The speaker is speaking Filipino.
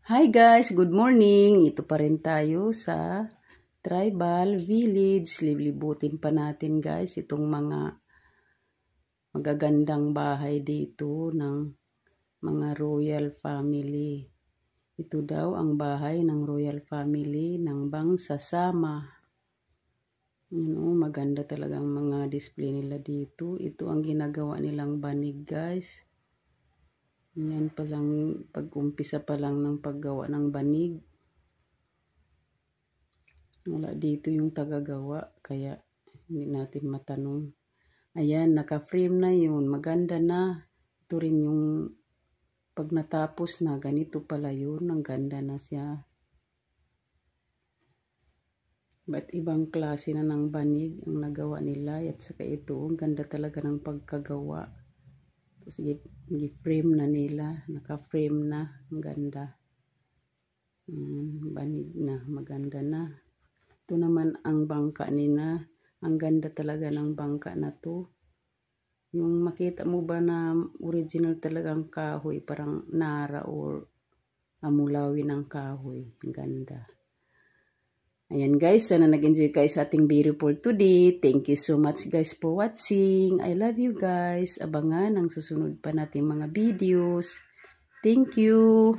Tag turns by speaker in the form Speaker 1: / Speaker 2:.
Speaker 1: Hi guys, good morning. Ito pa rin tayo sa tribal village. Liblibutin pa natin guys itong mga magagandang bahay dito ng mga royal family. Ito daw ang bahay ng royal family ng Bangsasama. Maganda talagang mga display nila dito. Ito ang ginagawa nilang banig guys. Yan pa lang, pag-umpisa pa lang ng paggawa ng banig. Wala dito yung tagagawa, kaya hindi natin matanong. Ayan, naka-frame na yun. Maganda na. Ito rin yung pag natapos na, ganito pala yun. Ang ganda na siya. Ba't ibang klase na ng banig ang nagawa nila. At saka ito, ang ganda talaga ng pagkagawa. Sige, frame na nila, naka-frame na, ang ganda. Banig na, maganda na. Ito naman ang bangka nila, ang ganda talaga ng bangka na to. Yung makita mo ba na original talagang kahoy, parang nara or amulawi ng kahoy, ang ganda. Ayan guys, sana nag-enjoy kayo sa ating beautiful today. Thank you so much guys for watching. I love you guys. Abangan ang susunod pa nating mga videos. Thank you.